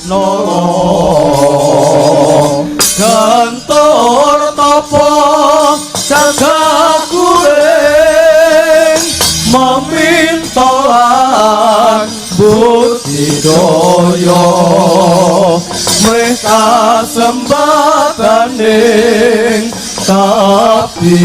nolong gantor topo jagakuring memintolan budidaya mereka sembadaning tapi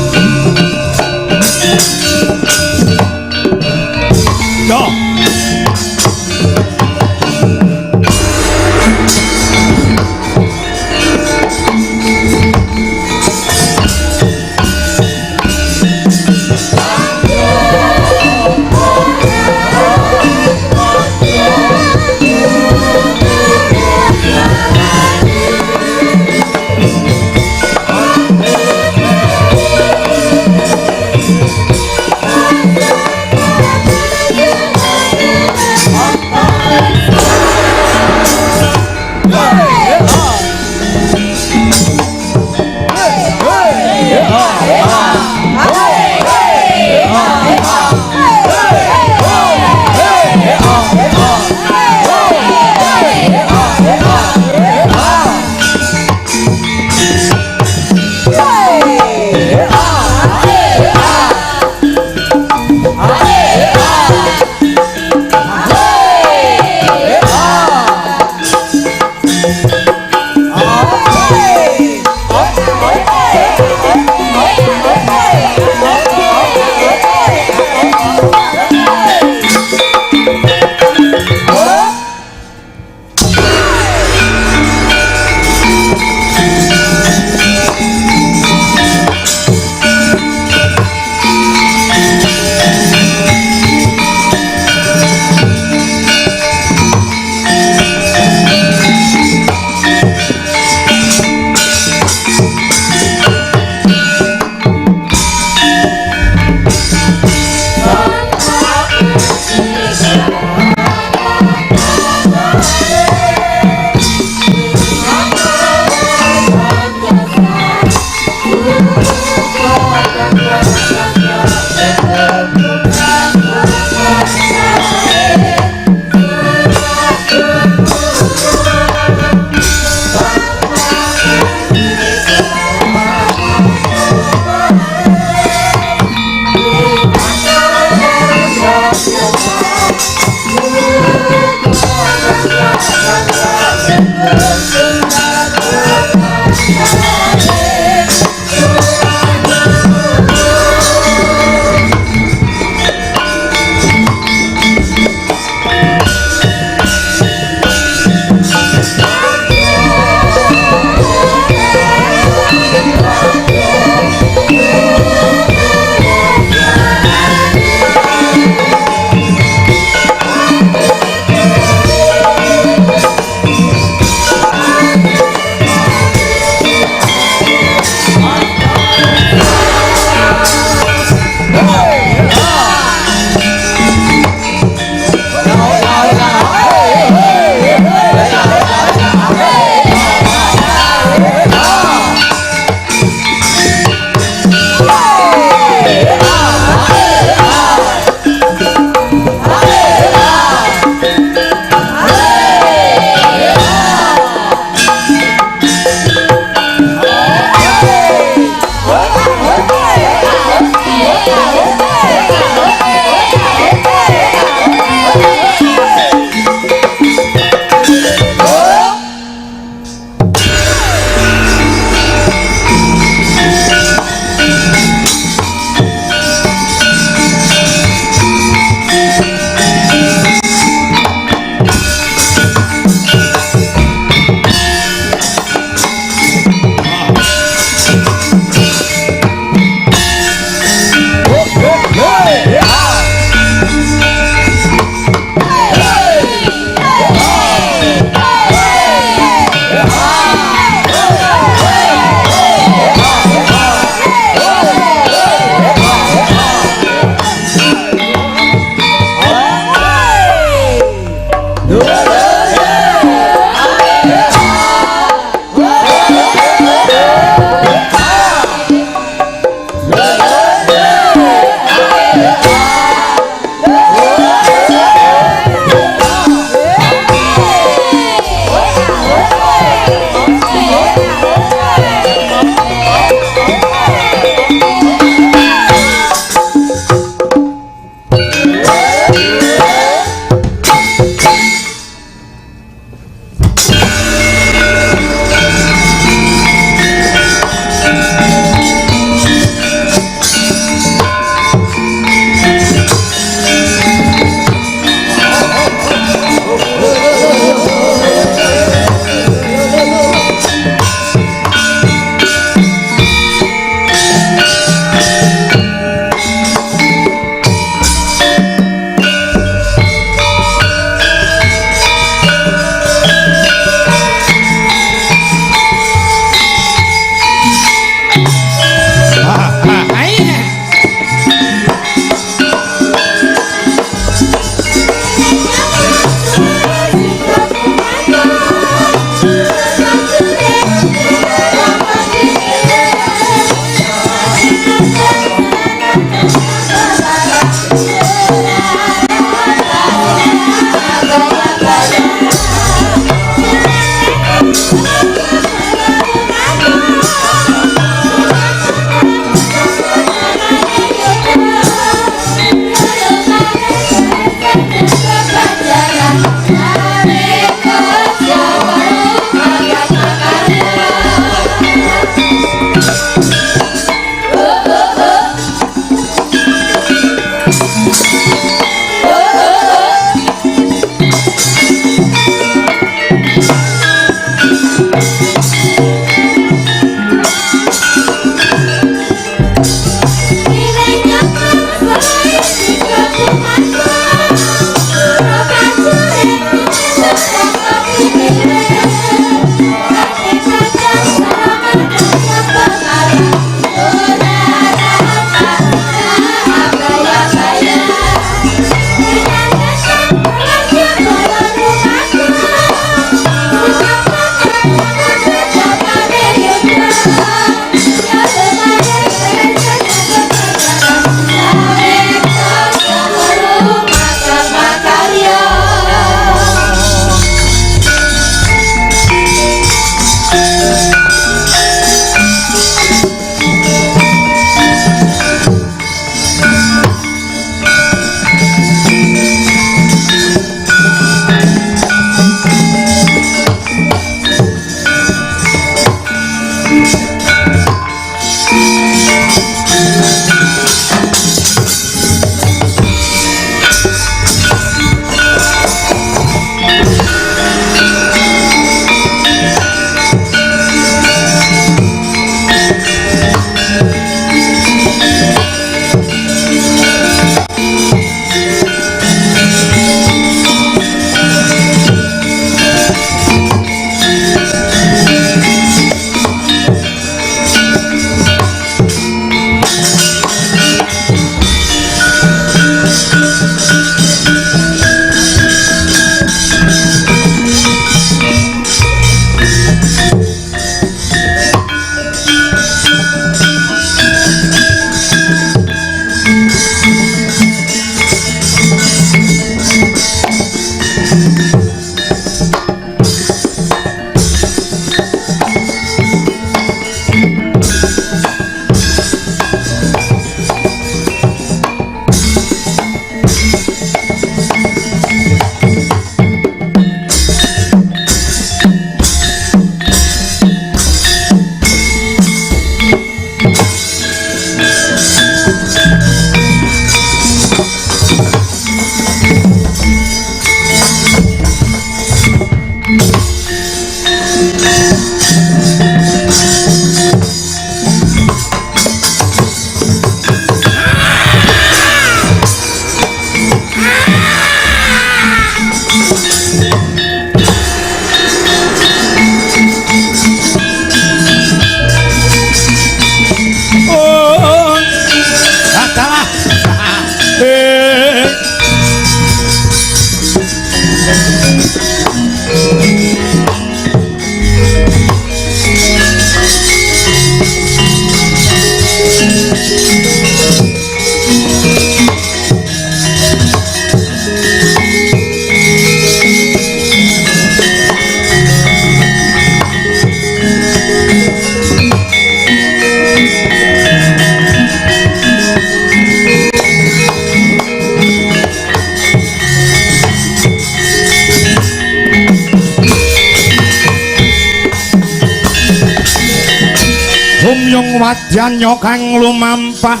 Gumyung wadyanya kang lumampah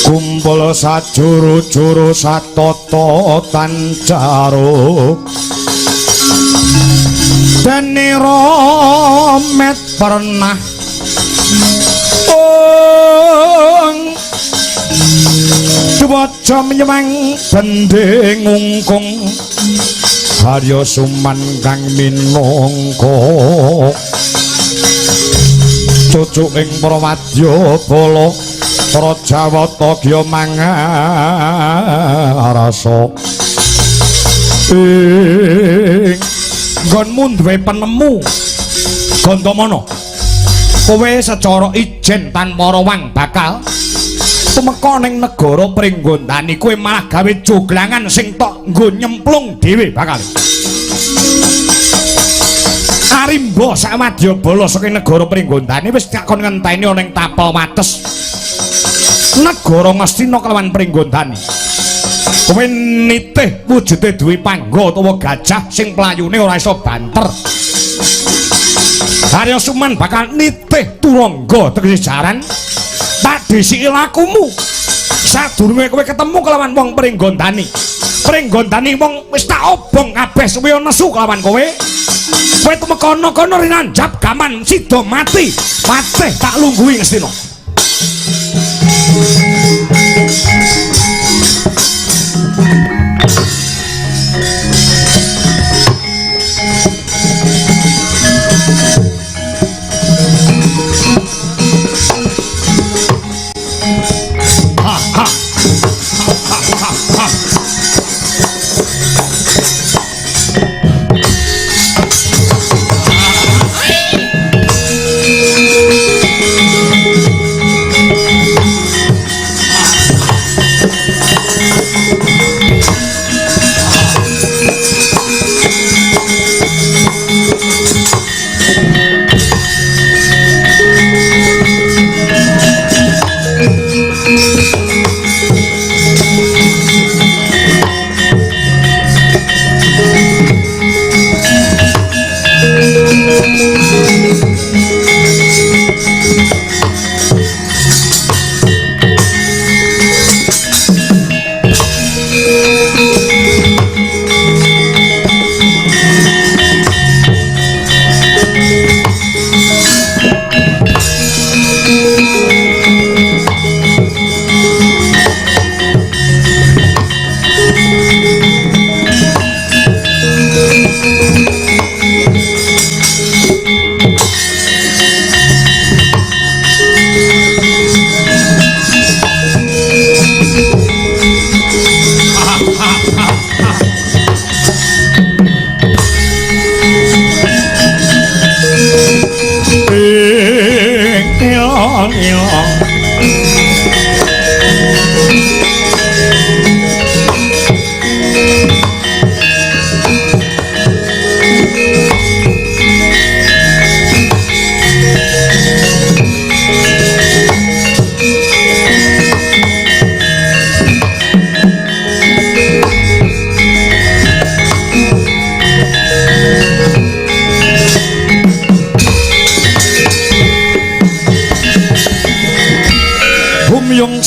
kumpul sajuru-juru satata tancaruk dene romet pernah Dewaja menyemang bendhe ngungkung Harya Suman kang minangka cucuk ing para wadyabala para Jawata gya mangarasa nggonmu duwe penemu Gandamana kowe secara ijen tanpa rawang bakal tumeka ning negara Pringgondani kowe malah gawe joglangan sing tok nggo nyemplung dhewe bakal Arimba sak wadyabala saking negara Pringgondani wis tak kon ngenteni ana ing tapel wates negara Ngastina kelawan Pringgondani kowe nitih wujude duwe pangga utawa gajah sing playune ora iso banter Harya Suman bakal nitih turangga tegese jaran tak disiki lakumu sadurunge kowe ketemu kelawan wong Pringgondani Pringgondani wong wis tak obong kabeh suwe nesu kelawan kowe kowe temekono kono rinanjap gaman sida mati patih tak lungguhi Ngastina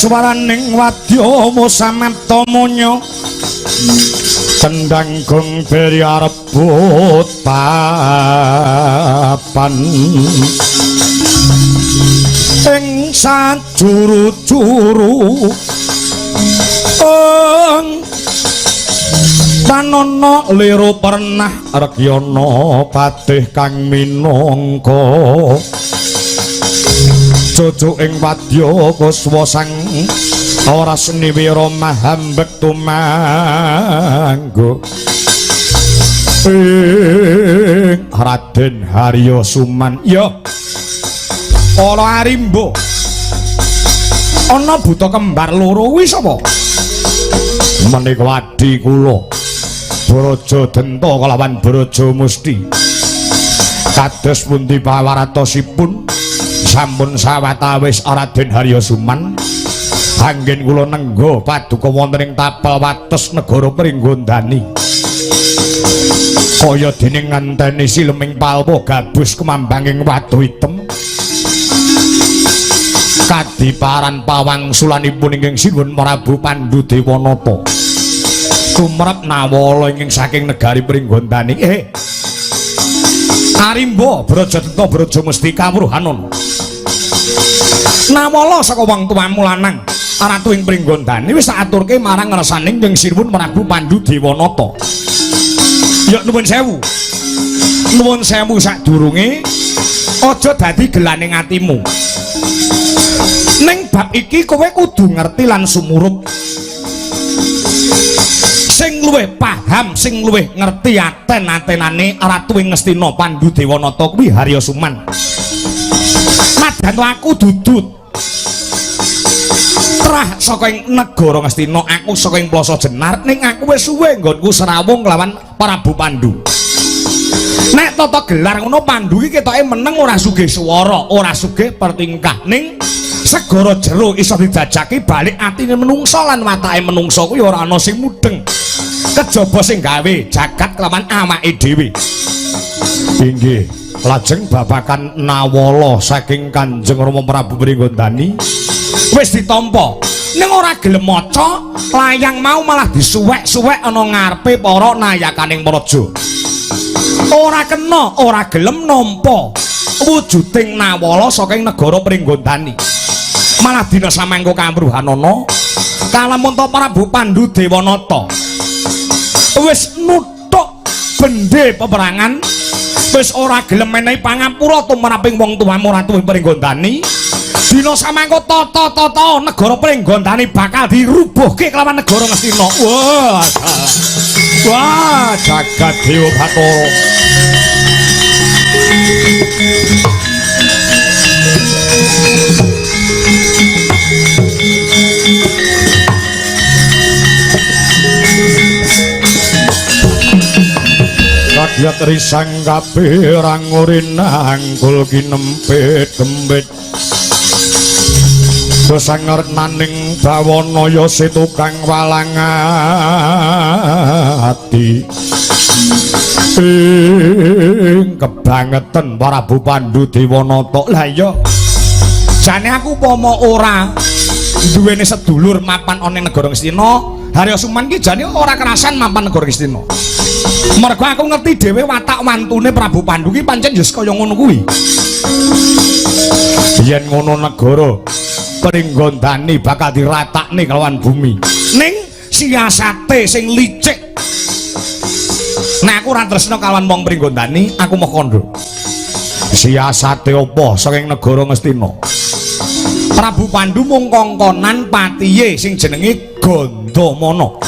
swaraning wadya musamapta munya tendang gong beri arebut papan ing sajuru-juru Panono liru pernah Regyana patih kang minangka cucuk ing wadya kuswa sang ora seniwira mahambek tumanggo Raden Harya Suman ya para Arimba ana buta kembar loro kuwi sapa menika adi kula Braja Denta kalawan Braja Musti kados pundi pawaratosipun sampun sawetawis Raden Harya Suman anggen kula nengga paduka wonten ing tapel wates negara Pringgondani kaya dene nganteni sileming palpa gabus kemambanging watu item kadiparan pawangsulanipun ingkang sinuwun Prabu Pandhu Dewanata tumrap Nawala ingkang saking negari Pringgondani. Arimba Brajadenta Braja Mustika Wuruhanana. Nawala saka wong tuamu lanang Ratu ing Pringgondani wis tak aturke marang ngarsaning ing sinuwun Prabu Pandhu Dewanata. Ya nuwun sewu. Nuwun sewu sadurunge aja dadi gelaning atimu. Ning bab iki kowe kudu ngerti lan sumurup. Sing luwih paham, sing luwih ngerti aten-atenane Ratu ing Ngastina Pandhu Dewanata kuwi Harya Suman. Madyan aku dudut trah saka ing negara Ngastina, aku saka ing Plasa Jenar, ning aku wis suwe nggonku serawung lawan Prabu Pandhu. Nek tata gelar ngono Pandhu iki ketoke meneng ora sugih swara, ora sugih pertingkah, ning segara jero iso didajaki balik atine menungsa lan watake menungsa kuwi ora ana sing mudeng. Kejaba sing gawe jagat kelawan awake dhewe. Inggih, lajeng babakan Nawala saking Kanjeng Rama Prabu Pringgondani wis ditampa. Ning ora gelem maca, layang mau malah disuwek-suwek ana ngarepe para nayakaning praja. Ora kena, ora gelem nampa wujuding Nawala saking negara Pringgondani. Malah dina samangka Kamruhanana kalamun ta Prabu Pandhu Dewanata wis nuthuk bendhe peperangan, wis ora gelem menehi pangapura tumraping wong tuamu Ratu Pringgondani. Dina samangka tata-tata negara Pringgondani bakal dirubuhke kelawan negara Ngastina. Wah, jagat Dewa Bathara. Rakyat risang kabeh rangurin anggul kinempit kembit dosangernaning bawana setukang walangati kebangetan Prabu Pandhu Dewanata. Lah iya jane aku upama ora duwene sedulur mapan ana ing negara Ngastina, Harya Suman ki jane ora kerasan mapan negara Ngastina. Mergo aku ngerti dhewe watak mantune Prabu Pandhu ki pancen ya kaya ngono kuwi. Yen ngono negara Pringgondani bakal diratakne kelawan bumi. Ning siasate sing licik. Nek aku ora tresna kelawan wong Pringgondani, aku meh kandha. Siasate apa saking negara Ngastina? Prabu Pandhu mung kongkonan patihe sing jenenge Gandamana.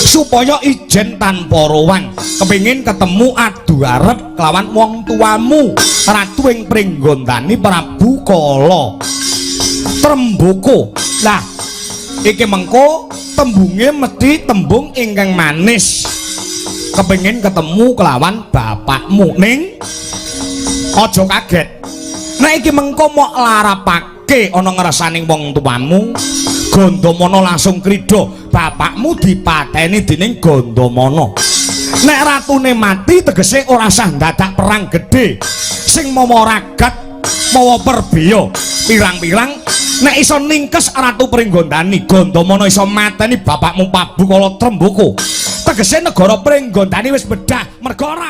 Supaya ijen tanpa rowang kepingin ketemu adu arep kelawan wong tuamu Ratu ing Pringgondani Prabu Kala Tremboko. Lah iki mengko tembunge mesti tembung ingkang manis. Kepingin ketemu kelawan bapakmu, ning aja kaget. Nek iki mengko mok larapake ana ngrasaning wong tuamu, Gandamana langsung krida, bapakmu dipateni dening Gandamana. Nek ratune mati tegese ora sah dadak perang gedhe sing mawa ragat mawa perbeya pirang-pirang. Nek iso ningkes Ratu Pringgondani, Gandamana iso mateni bapakmu Prabu Kala Tremboko, tegese negara Pringgondani wis bedah mergo ora